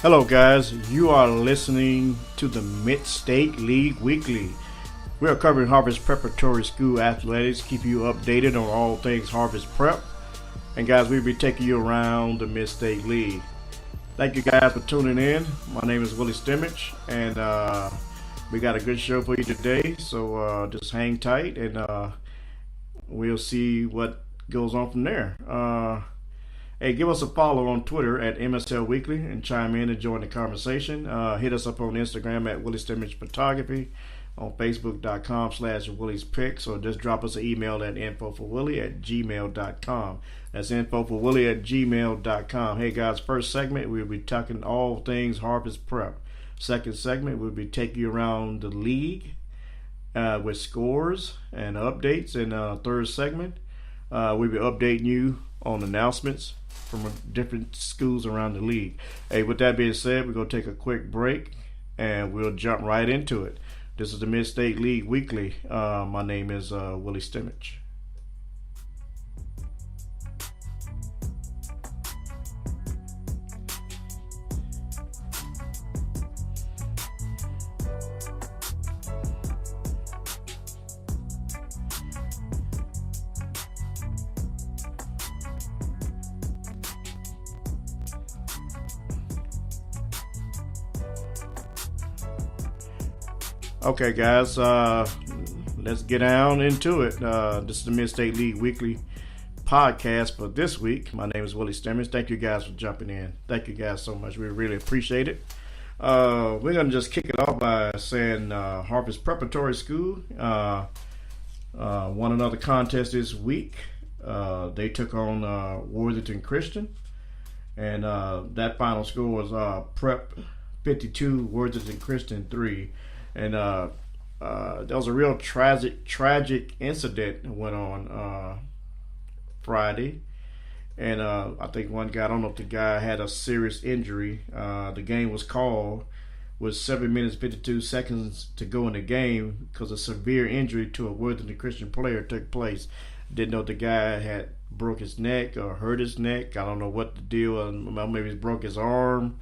Hello, guys. You are listening to the Mid-State League Weekly. We are covering Harpers Preparatory School athletics, keep you updated on all things Harpers Prep. And guys, we'll be taking you around the Mid-State League. Thank you guys for tuning in. My name is Willie Stimmich, and we got a good show for you today. So just hang tight, and we'll see what goes on from there. Hey, give us a follow on Twitter at MSL Weekly and chime in and join the conversation. Hit us up on Instagram at Willie Stimmich Photography, on Facebook.com/Willie's Picks, or just drop us an email at infoforwillie@gmail.com. That's infoforwillie@gmail.com. Hey guys, first segment, we'll be talking all things Harpers Prep. Second segment, we'll be taking you around the league with scores and updates. And third segment, we'll be updating you on announcements from different schools around the league. Hey, with that being said, we're going to take a quick break and we'll jump right into it. This is the Mid-State League Weekly. My name is Willie Stimmich. Okay, guys, let's get down into it. This is the Mid-State League Weekly podcast for this week. My name is Willie Stimmich. Thank you guys for jumping in. Thank you guys so much. We really appreciate it. We're going to just kick it off by saying Harpers Preparatory School won another contest this week. They took on Worthington Christian, and that final score was Prep 52, Worthington Christian 3. And there was a real tragic incident that went on Friday. And I think one guy, I don't know if the guy had a serious injury. The game was called with 7 minutes 52 seconds to go in the game because a severe injury to a Worthington Christian player took place. Didn't know if the guy had broke his neck or hurt his neck. I don't know what the deal was. Maybe he broke his arm.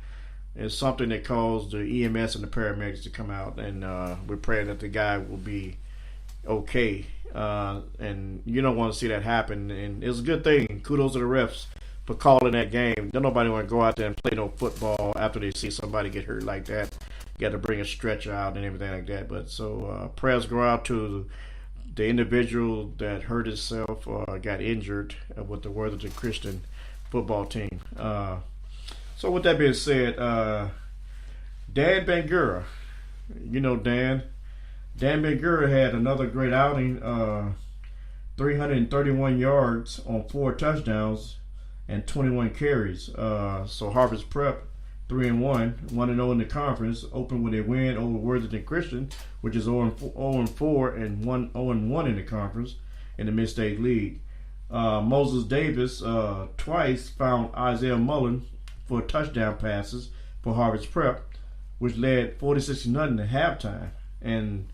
It's something that caused the EMS and the paramedics to come out, and we're praying that the guy will be okay. And you don't want to see that happen. And it's a good thing. Kudos to the refs for calling that game. Don't nobody want to go out there and play no football after they see somebody get hurt like that. You got to bring a stretcher out and everything like that. But so prayers go out to the individual that hurt himself or got injured with the Worthington Christian football team. So with that being said, Dan Bangura, you know Dan Bangura had another great outing, 331 yards on 4 touchdowns and 21 carries. So Harpers Prep 3-1, 1-0 in the conference, opened with a win over Worthington Christian, which is 0-4 and 1-0-1 in the conference in the Mid-State League. Moses Davis twice found Isaiah Mullen for touchdown passes for Harpers Prep, which led 46-0 at halftime. And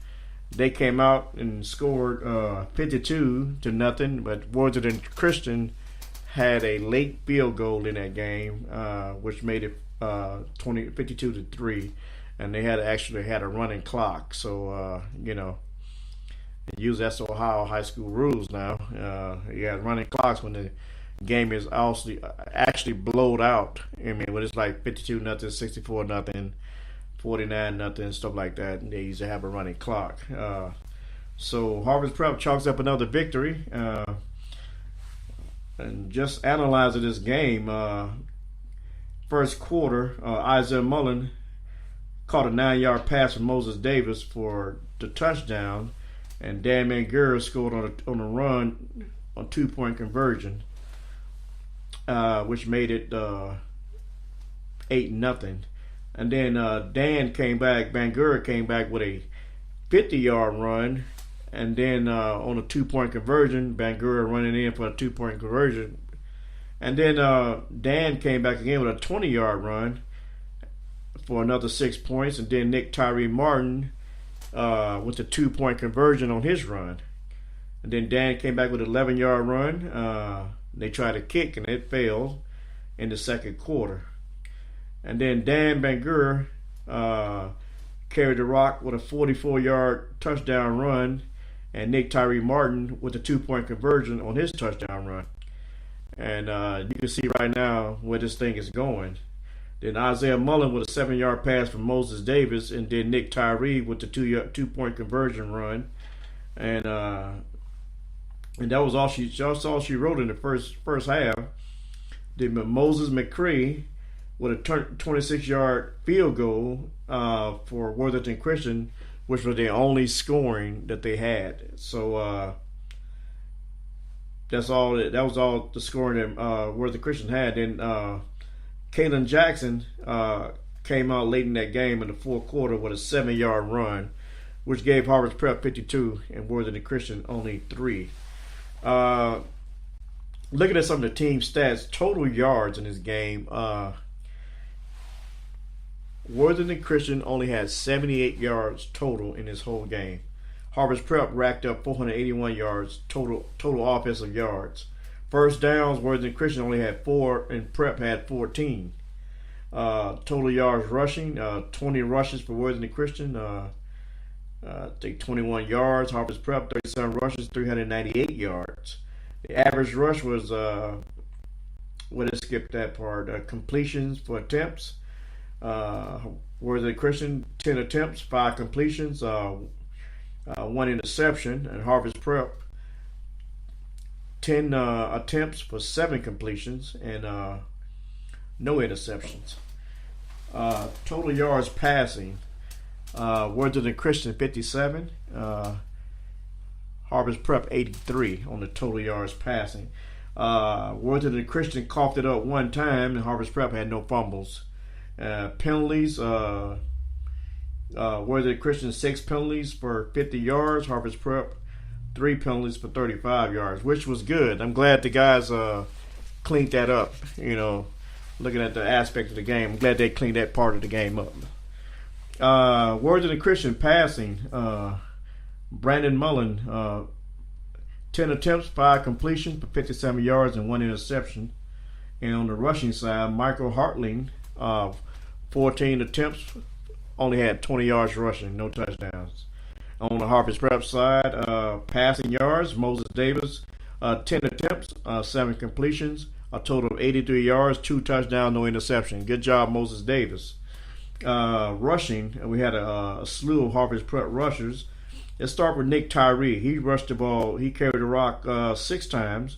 they came out and scored 52-0, but Worthington Christian had a late field goal in that game, which made it 52-3, and they actually had a running clock. So they use that's Ohio high school rules now. You got running clocks when the game is actually blowed out. I mean, when it's like 52-0, 64-0, 49-0, stuff like that, and they used to have a running clock. So Harpers Prep chalks up another victory. And just analyzing this game, first quarter, Isaiah Mullen caught a 9-yard pass from Moses Davis for the touchdown, and Dan Bangura scored on a run on 2-point conversion, which made it 8-0. And then Bangura came back with a 50-yard run, and then on a 2-point conversion, Bangura running in for a 2-point conversion. And then Dan came back again with a 20-yard run for another 6 points, and then Nick Tyree Martin with a 2-point conversion on his run. And then Dan came back with an 11-yard run. They tried to kick, and it failed in the second quarter. And then Dan Bangur carried the rock with a 44-yard touchdown run, and Nick Tyree Martin with a 2-point conversion on his touchdown run. And you can see right now where this thing is going. Then Isaiah Mullen with a 7-yard pass from Moses Davis, and then Nick Tyree with the 2-point conversion run. And that was all she wrote in the first half. Then Moses McCree with a 26-yard field goal for Worthington Christian, which was the only scoring that they had. So that was all the scoring that Worthington Christian had. Then Kalen Jackson came out late in that game in the fourth quarter with a 7-yard run, which gave Harpers Prep 52 and Worthington Christian only 3. Looking at some of the team stats, total yards in this game, Worthington Christian only had 78 yards total in this whole game. Harpers Prep racked up 481 yards total offensive yards. First downs, Worthington Christian only had 4, and Prep had 14. Total yards rushing, 20 rushes for Worthington Christian. I think 21 yards. Harpers Prep 37 rushes, 398 yards. The average rush was let's skip that part. Completions for attempts. Worthington Christian 10 attempts, 5 completions, 1 interception, and Harpers Prep 10 attempts for 7 completions and no interceptions. Total yards passing, Worthington Christian 57, Harpers Prep 83 on the total yards passing. Worthington Christian coughed it up one time, and Harpers Prep had no fumbles. Penalties, Worthington Christian 6 penalties for 50 yards, Harpers Prep 3 penalties for 35 yards, which was good. I'm glad the guys cleaned that up. Looking at the aspect of the game, I'm glad they cleaned that part of the game up. Worthington Christian passing, Brandon Mullen 10 attempts, 5 completions for 57 yards and 1 interception. And on the rushing side, Michael Hartling 14 attempts, only had 20 yards rushing, no touchdowns. On the Harpers Prep side, passing yards, Moses Davis 10 attempts, 7 completions, a total of 83 yards, 2 touchdowns, no interception. Good job, Moses Davis. Rushing, we had a slew of Harpers Prep rushers. Let's start with Nick Tyree. He rushed the ball. He carried the rock 6 times,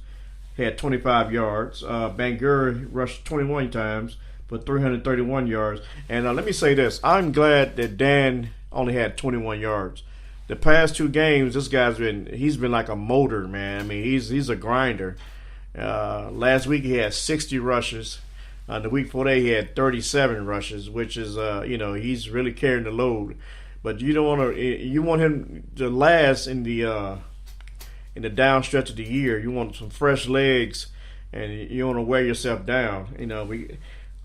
had 25 yards. Bangur rushed 21 times for 331 yards. And let me say this. I'm glad that Dan only had 21 yards. The past 2 games, this guy's he's been like a motor, man. I mean, he's a grinder. Last week he had 60 rushes. The week before that he had 37 rushes, which is he's really carrying the load. But you don't want to. You want him to last in the down stretch of the year. You want some fresh legs, and you don't want to wear yourself down.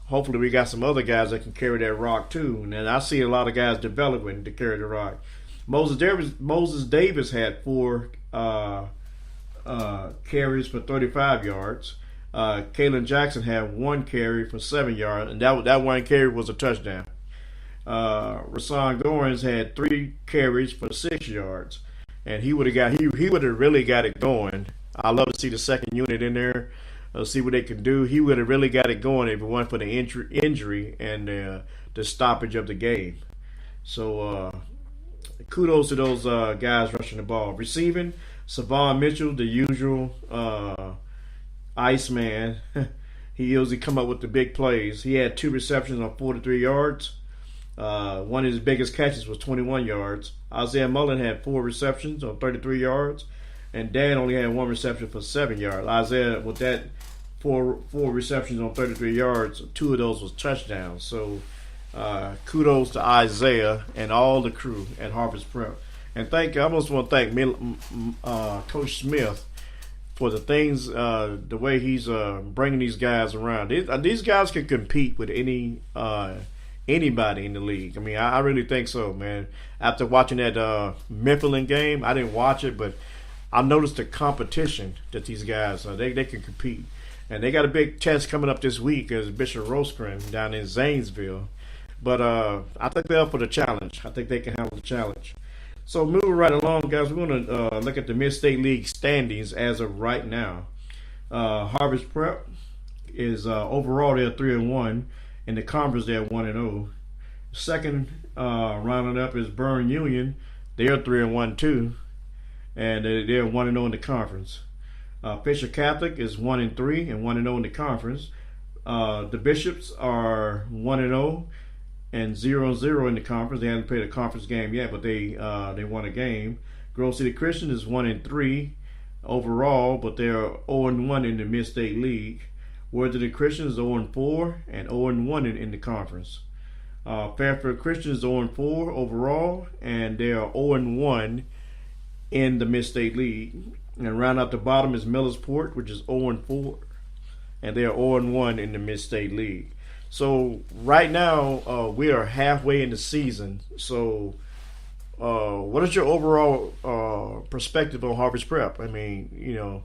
Hopefully we got some other guys that can carry that rock too. And I see a lot of guys developing to carry the rock. Moses Davis had 4 carries for 35 yards. Kalen Jackson had 1 carry for 7 yards, and that 1 carry was a touchdown. Rasan Gorins had 3 carries for 6 yards, and he would have really got it going. I love to see the second unit in there, see what they can do. He would have really got it going if it weren't for the injury and the stoppage of the game. So kudos to those guys rushing the ball. Receiving, Savon Mitchell, the usual Iceman. He usually come up with the big plays. He had 2 receptions on 43 yards. One of his biggest catches was 21 yards. Isaiah Mullen had 4 receptions on 33 yards. And Dan only had 1 reception for 7 yards. Isaiah, with that 4 receptions on 33 yards, 2 of those was touchdowns. So kudos to Isaiah and all the crew at Harpers Prep. And I almost want to thank Coach Smith for the things, the way he's bringing these guys around. These guys can compete with anybody in the league. I mean, I really think so, man. After watching that Mifflin game, I didn't watch it, but I noticed the competition that these guys they can compete. And they got a big test coming up this week as Bishop Rosecrans down in Zanesville. But I think they're up for the challenge. I think they can handle the challenge. So moving right along, guys, we're going to look at the Mid-State League standings as of right now. Harpers Prep is overall they're 3-1. In the conference they're 1-0. Second rounding up is Burn Union. They're 3-1 too, and they're 1-0 in the conference. Fisher Catholic is 1-3 and 1-0 in the conference. The Bishops are 1-0 and 0-0 in the conference. They haven't played a conference game yet, but they won a game. Grove City Christian is 1-3 overall, but they're 0-1 in the Mid-State League. Worthington Christian is 0-4 and 0-1 in the conference. Fairfield Christian is 0-4 overall, and they are 0-1 in the Mid-State League. And round out the bottom is Millersport, which is 0-4, and they are 0-1 in the Mid-State League. So right now we are halfway in the season. So what is your overall perspective on Harpers Prep? I mean,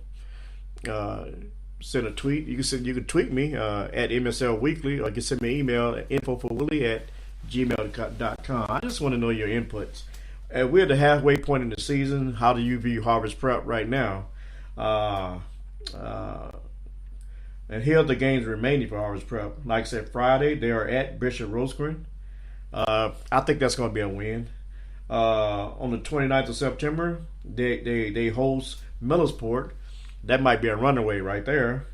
send a tweet. You can tweet me at MSL Weekly, or you can send me an email at info4willie@gmail.com. I just want to know your inputs. We're at the halfway point in the season. How do you view Harpers Prep right now? And here are the games remaining for Harpers Prep. Like I said, Friday they are at Bishop Rosecrans. I think that's going to be a win. On the 29th of September, they host Millersport. That might be a runaway right there.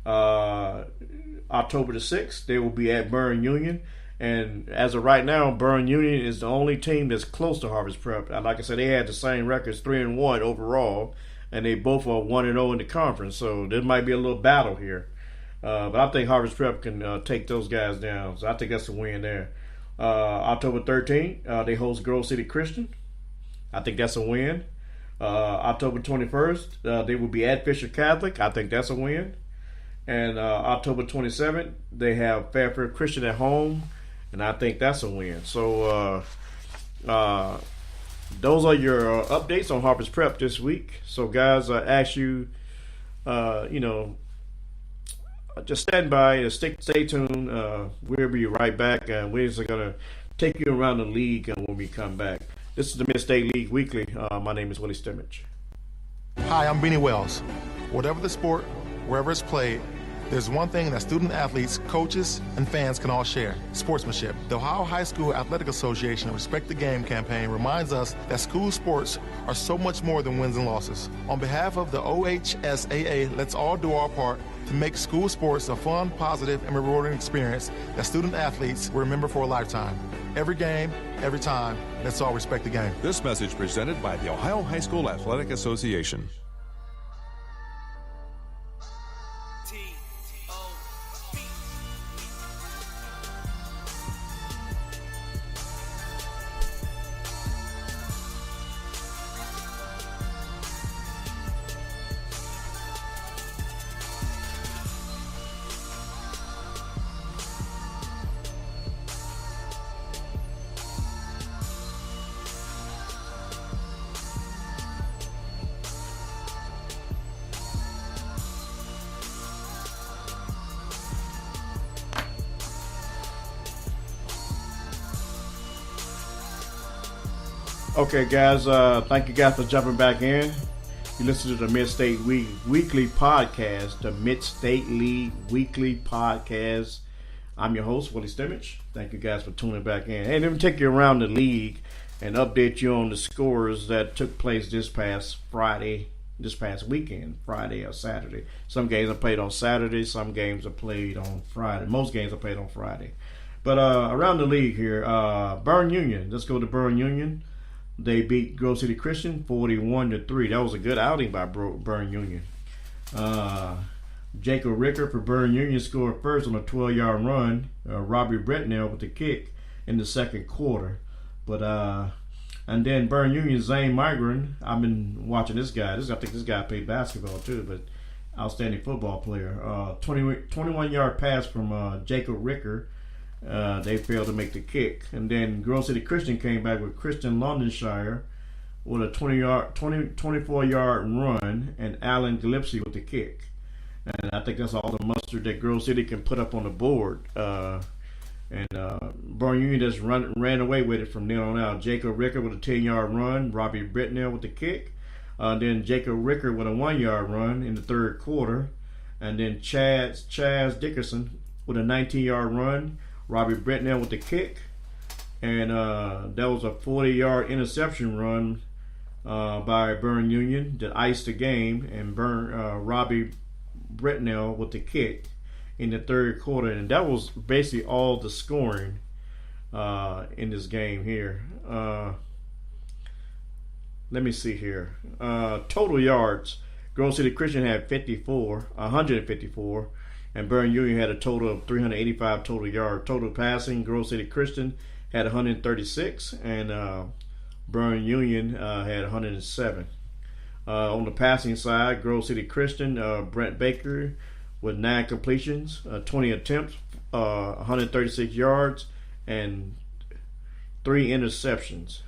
October the 6th, they will be at Burn Union. And as of right now, Burn Union is the only team that's close to Harpers Prep. Like I said, they had the same records, 3-1 overall, and they both are 1-0 in the conference. So there might be a little battle here. But I think Harpers Prep can take those guys down. So I think that's a win there. October 13th, they host Grove City Christian. I think that's a win. October 21st, they will be at Fisher Catholic. I think that's a win. And October 27th, they have Fairfield Christian at home, and I think that's a win. So those are your updates on Harpers Prep this week. So guys, I ask you, just stand by and stay tuned. We'll be right back, and we're just going to take you around the league when we come back. This is the Mid-State League Weekly. My name is Willie Stimmich. Hi, I'm Beanie Wells. Whatever the sport, wherever it's played, there's one thing that student athletes, coaches, and fans can all share: sportsmanship. The Ohio High School Athletic Association Respect the Game campaign reminds us that school sports are so much more than wins and losses. On behalf of the OHSAA, let's all do our part to make school sports a fun, positive, and rewarding experience that student athletes will remember for a lifetime. Every game, every time, let's all respect the game. This message presented by the Ohio High School Athletic Association. Okay, guys, thank you guys for jumping back in. You listen to the Mid-State Weekly Podcast, the Mid-State League Weekly Podcast. I'm your host, Willie Stimmich. Thank you guys for tuning back in. Hey, let me take you around the league and update you on the scores that took place this past weekend, Friday or Saturday. Some games are played on Saturday, some games are played on Friday. Most games are played on Friday. But around the league here, Burn Union. Let's go to Burn Union. They beat Grove City Christian 41-3. That was a good outing by Burn Union. Jacob Ricker for Burn Union scored first on a 12-yard run. Robbie Bretnell with the kick in the second quarter. But and then Burn Union Zane Migran. I've been watching this guy. I think this guy played basketball too, but outstanding football player. 21-yard pass from Jacob Ricker. They failed to make the kick. And then Grove City Christian came back with Christian Londonshire with a 24-yard run, and Alan Gillespie with the kick. And I think that's all the mustard that Grove City can put up on the board. Burn Union just ran away with it from then on out. Jacob Ricker with a 10-yard run. Robbie Britnell with the kick. Then Jacob Ricker with a 1-yard run in the third quarter. And then Chaz Dickerson with a 19-yard run. Robbie Britnell with the kick. And that was a 40-yard interception run by Burn Union that iced the game. And Robbie Britnell with the kick in the third quarter, and that was basically all the scoring in this game here. Let me see here. Total yards. Grove City Christian had 154, and Burn Union had a total of 385 total yards. Total passing, Grove City Christian had 136, and Burn Union had 107. On the passing side, Grove City Christian, Brent Baker with 9 completions, 20 attempts, 136 yards, and 3 interceptions.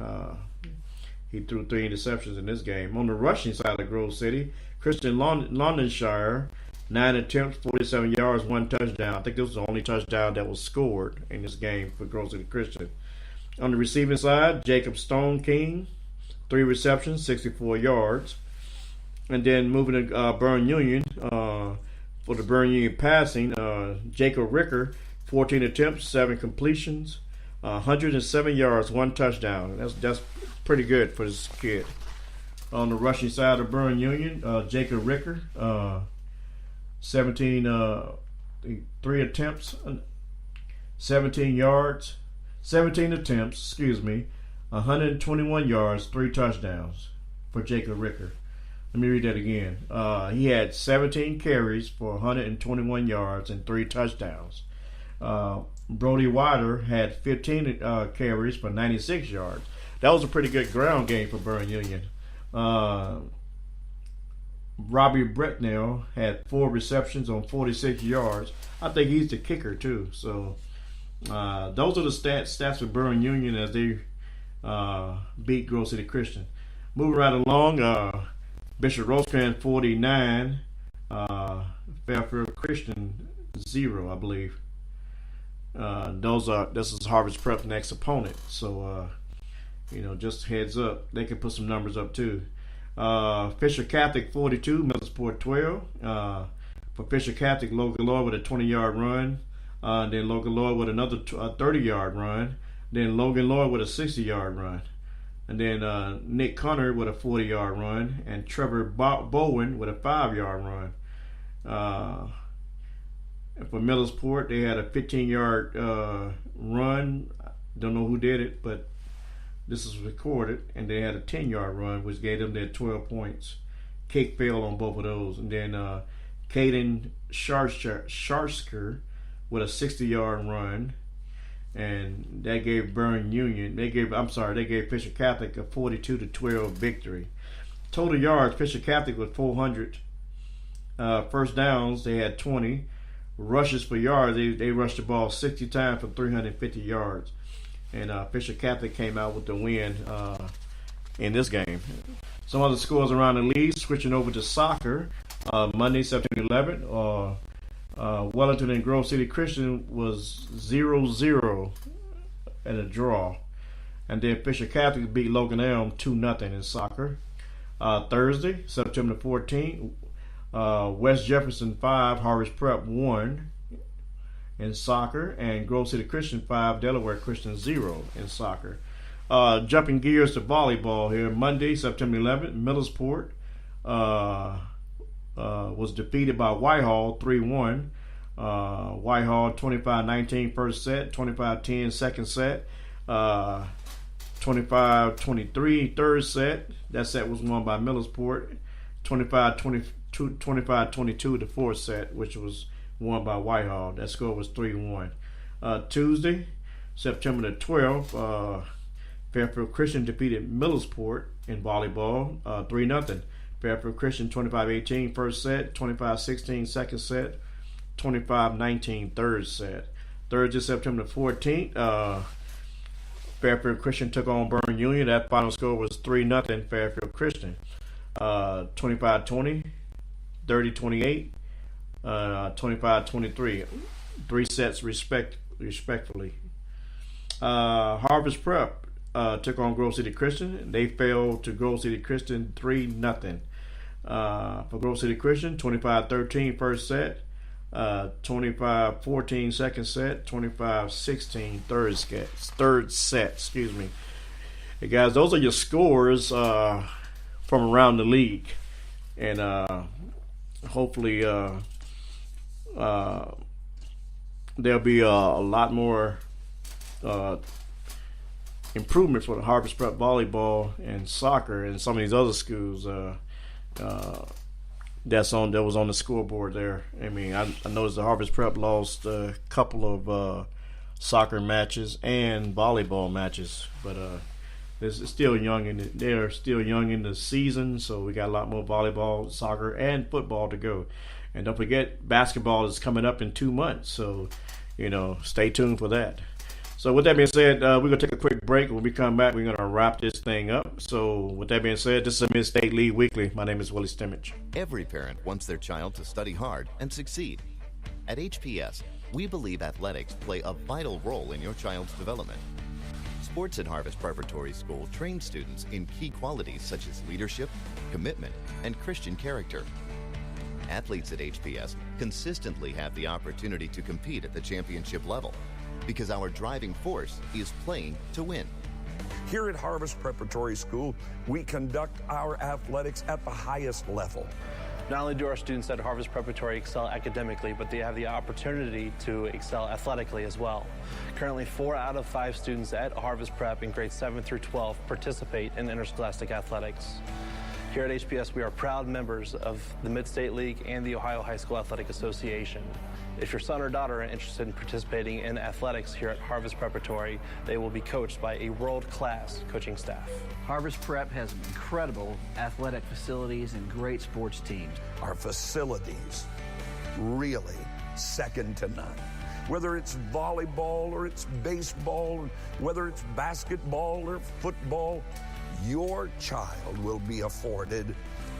He threw 3 interceptions in this game. On the rushing side of Grove City, Christian Londonshire, 9 attempts, 47 yards, 1 touchdown. I think this was the only touchdown that was scored in this game for Grove City Christian. On the receiving side, Jacob Stone King, 3 receptions, 64 yards. And then moving to Burn Union, for the Burn Union passing, Jacob Ricker, 14 attempts, 7 completions, 107 yards, 1 touchdown. That's pretty good for this kid. On the rushing side of Burn Union, Jacob Ricker, 3 attempts, 17 yards, 17 attempts, 121 yards, 3 touchdowns for Jacob Ricker. Let me read that again. He had 17 carries for 121 yards and 3 touchdowns. Brody Wilder had 15 carries for 96 yards. That was a pretty good ground game for Burn Union. Robbie Britnell had 4 receptions on 46 yards. I think he's the kicker too. So those are the stats for Burn Union as they beat Grove City Christian. Moving right along, Bishop Rosecrans 49, Fairfield Christian 0, I believe. This is Harvard's Prep's next opponent. So just heads up, they can put some numbers up too. Fisher Catholic 42, Middleport 12. For Fisher Catholic, Logan Lloyd with a 20-yard run. Then Logan Lloyd with another 30-yard run. Then Logan Lloyd with a 60-yard run. And then Nick Connor with a 40-yard run. And Trevor Bowen with a 5-yard run. For Middleport, they had a 15-yard run. Don't know who did it, but this is recorded. And they had a 10-yard run, which gave them their 12 points. Cake fell on both of those. And then Caden Sharsker with a 60-yard run. And that gave they gave Fisher Catholic a 42-12 victory. Total yards, Fisher Catholic with 400. First downs, they had 20. Rushes for yards, they rushed the ball 60 times for 350 yards. And Fisher Catholic came out with the win in this game. Some other scores around the league, switching over to soccer. Monday, September 11th, Wellington and Grove City Christian was 0-0 at a draw. And then Fisher Catholic beat Logan Elm 2-0 in soccer. Thursday, September 14th, West Jefferson 5, Harvard's Prep 1 in soccer. And Grove City Christian 5, Delaware Christian 0 in soccer. Jumping gears to volleyball here. Monday, September 11th, Middleport was defeated by Whitehall 3-1. Whitehall 25-19 first set, 25-10 second set, 25-23 third set. That set was won by Middleport. 25-22 the fourth set, which was won by Whitehall. That score was 3-1. Tuesday, September the 12th, Fairfield Christian defeated Middleport in volleyball 3-0. Fairfield Christian 25-18 first set, 25-16 second set, 25-19 third set. Thursday, September 14th, Fairfield Christian took on Burn Union. That final score was 3-0 Fairfield Christian. 25-20, 30-28, 25-23. 3 sets respectfully. Harvest Prep took on Grove City Christian. They fell to Grove City Christian 3-0. For Grove City Christian, 25-13 first set, 25-14 second set, 25-16 third set. Excuse me. Hey guys, those are your scores from around the league, and hopefully there'll be a lot more improvement for the Harpers Prep volleyball and soccer and some of these other schools that was on the scoreboard there. I mean, I noticed the Harpers Prep lost a couple of soccer matches and volleyball matches, but they're still young in the season, so we got a lot more volleyball, soccer, and football to go. And don't forget, basketball is coming up in 2 months, so stay tuned for that. So with that being said, we're going to take a quick break. When we come back, we're going to wrap this thing up. So with that being said, this is a Mid-State League Weekly. My name is Willie Stimmich. Every parent wants their child to study hard and succeed. At HPS, we believe athletics play a vital role in your child's development. Sports at Harvest Preparatory School train students in key qualities such as leadership, commitment, and Christian character. Athletes at HPS consistently have the opportunity to compete at the championship level because our driving force is playing to win. Here at Harvest Preparatory School, we conduct our athletics at the highest level. Not only do our students at Harvest Preparatory excel academically, but they have the opportunity to excel athletically as well. Currently, 4 out of 5 students at Harvest Prep in grades 7 through 12 participate in interscholastic athletics. Here at HPS, we are proud members of the Mid-State League and the Ohio High School Athletic Association. If your son or daughter are interested in participating in athletics here at Harvest Preparatory, they will be coached by a world-class coaching staff. Harvest Prep has incredible athletic facilities and great sports teams. Our facilities, really second to none. Whether it's volleyball or it's baseball, whether it's basketball or football, your child will be afforded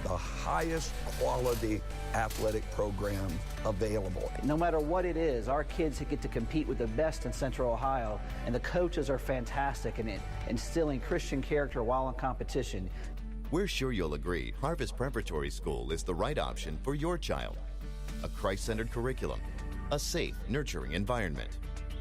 the highest quality athletic program available. No matter what it is, our kids get to compete with the best in Central Ohio, and the coaches are fantastic in instilling Christian character while in competition. We're sure you'll agree Harvest Preparatory School is the right option for your child. A Christ-centered curriculum, a safe, nurturing environment,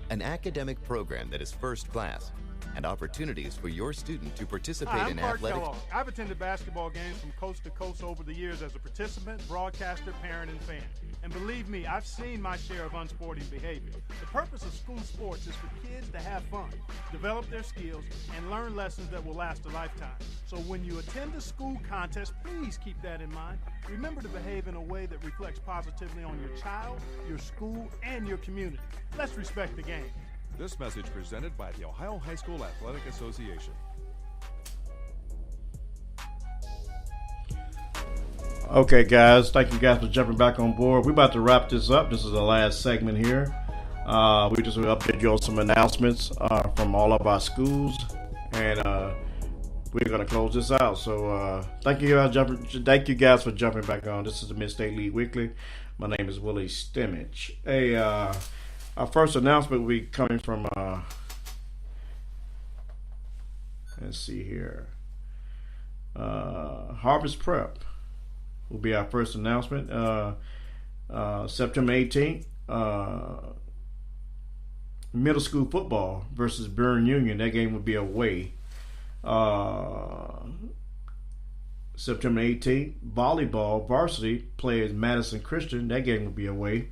an academic program that is first class, and opportunities for your student to participate in athletics. I've attended basketball games from coast to coast over the years as a participant, broadcaster, parent, and fan. And believe me, I've seen my share of unsporting behavior. The purpose of school sports is for kids to have fun, develop their skills, and learn lessons that will last a lifetime. So when you attend a school contest, please keep that in mind. Remember to behave in a way that reflects positively on your child, your school, and your community. Let's respect the game. This message presented by the Ohio High School Athletic Association. Okay, guys. Thank you guys for jumping back on board. We're about to wrap this up. This is the last segment here. We just will update you on some announcements from all of our schools, and we're going to close this out. So thank you guys for jumping back on. This is the Mid-State League Weekly. My name is Willie Stimmich. Hey, our first announcement will be coming from, let's see here, Harvest Prep will be our first announcement. September 18th, middle school football versus Byrne Union. That game will be away. September 18th, volleyball varsity plays Madison Christian. That game will be away.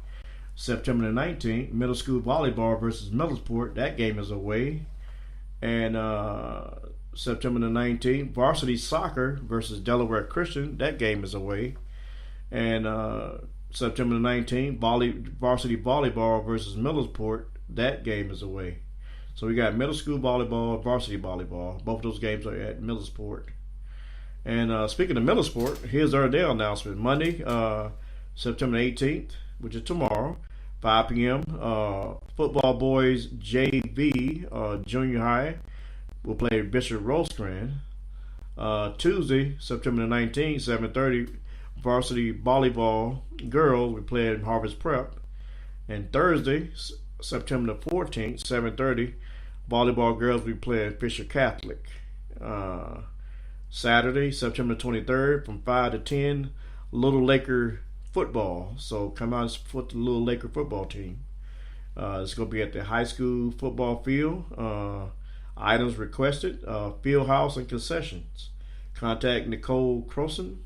September the 19th, middle school volleyball versus Middlesport. That game is away. And September the 19th, varsity soccer versus Delaware Christian. That game is away. And September the 19th, varsity volleyball versus Middlesport. That game is away. So we got middle school volleyball, varsity volleyball. Both of those games are at Middlesport. And speaking of Middlesport, here's our day announcement. Monday, September 18th, which is tomorrow, 5 p.m. Football boys JV junior high will play Bishop Rosecrans. Tuesday, September the 19th, 7:30, varsity volleyball girls will play at Harvest Prep. And Thursday, September the 14th, 7:30, volleyball girls will play at Fisher Catholic. Saturday, September 23rd, from 5 to 10, Little Laker football. So come out and support the Little Laker football team. It's going to be at the high school football field. Items requested, field house and concessions. Contact Nicole Croson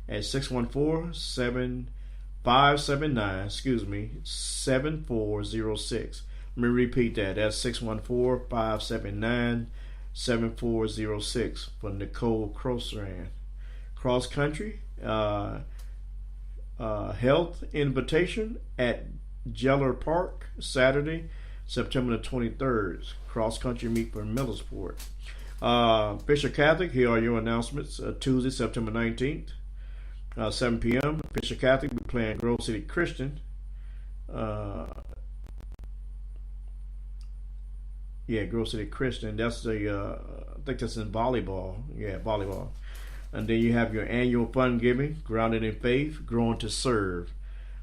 at 614-579-7406. Let me repeat that. That's 614-579-7406 for Nicole Croson. Cross country health invitation at Jeller Park, Saturday, September the 23rd. Cross country meet for Millersport. Fisher Catholic, here are your announcements. Tuesday, September 19th, 7 p.m. Fisher Catholic will be playing Grove City Christian. Grove City Christian. That's the I think that's in volleyball. Yeah, volleyball. And then you have your annual fund giving, grounded in faith, growing to serve.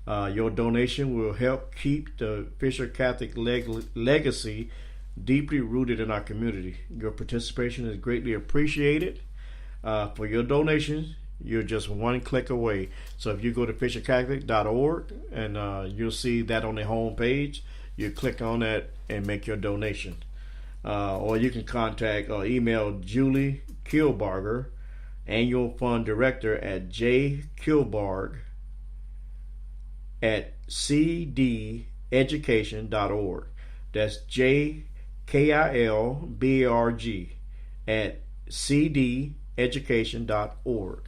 Your donation will help keep the Fisher Catholic legacy deeply rooted in our community. Your participation is greatly appreciated. For your donations, you're just one click away. So if you go to fishercatholic.org and you'll see that on the home page, you click on that and make your donation. Or you can contact or email Julie Kilbarger, Annual Fund Director, at jkilbarg@cdeducation.org. That's JKILBARG at cdeducation.org.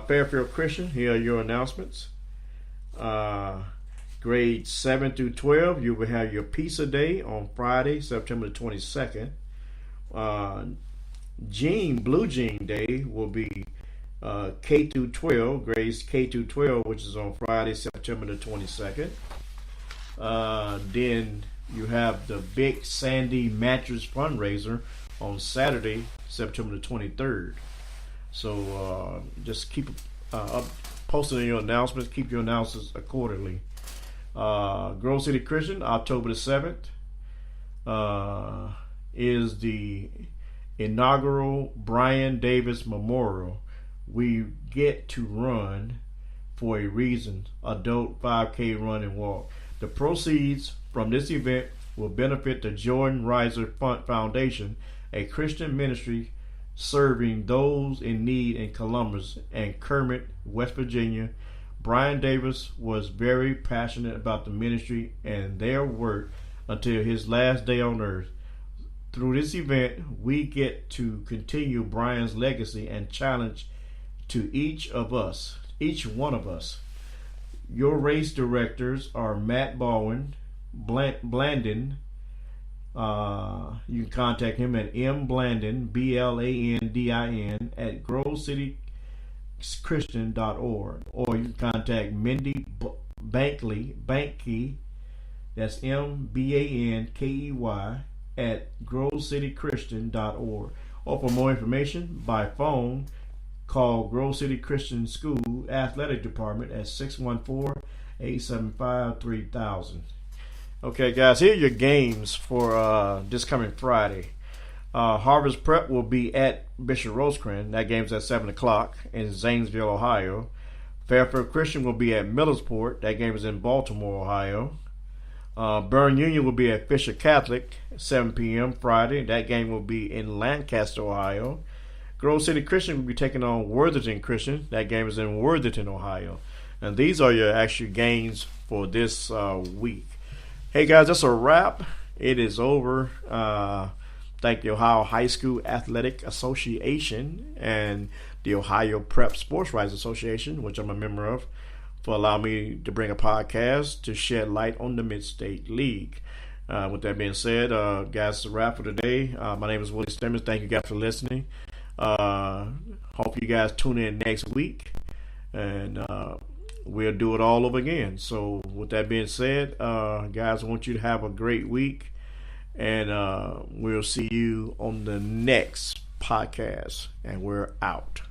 Fairfield Christian, here are your announcements. Grades 7 through 12, you will have your pizza day on Friday, September the 22nd. Blue Jean Day will be K through 12, grades K through 12, which is on Friday, September the 22nd. Then you have the Big Sandy Mattress fundraiser on Saturday, September the 23rd. So just keep posting your announcements. Keep your announcements accordingly. Grove City Christian, October the 7th, is the inaugural Brian Davis Memorial. We get to run for a reason, adult 5K run and walk. The proceeds from this event will benefit the Jordan Reiser Foundation, a Christian ministry serving those in need in Columbus and Kermit, West Virginia. Brian Davis was very passionate about the ministry and their work until his last day on earth. Through this event, we get to continue Brian's legacy and challenge to each one of us. Your race directors are Matt Baldwin, Blandon. You can contact him at mblandon, BLANDIN, at grovecitychristian.org, or you can contact Mindy Banky, that's MBANKEY, at grovecitychristian.org. Or for more information, by phone, call Grove City Christian School Athletic Department at 614-875-3000. Okay, guys, here are your games for this coming Friday. Harvest Prep will be at Bishop Rosecrans. That game's at 7 o'clock in Zanesville, Ohio. Fairfield Christian will be at Millersport. That game is in Baltimore, Ohio. Burn Union will be at Fisher Catholic, 7 p.m. Friday. That game will be in Lancaster, Ohio. Grove City Christian will be taking on Worthington Christian. That game is in Worthington, Ohio. And these are your actual games for this week. Hey, guys, that's a wrap. It is over. Thank the Ohio High School Athletic Association and the Ohio Prep Sports Writers Association, which I'm a member of, for allowing me to bring a podcast to shed light on the Mid-State League. With that being said, guys, it's a wrap for today. My name is Willie Stemmons. Thank you guys for listening. Hope you guys tune in next week, and we'll do it all over again. So with that being said, guys, I want you to have a great week, and we'll see you on the next podcast, and we're out.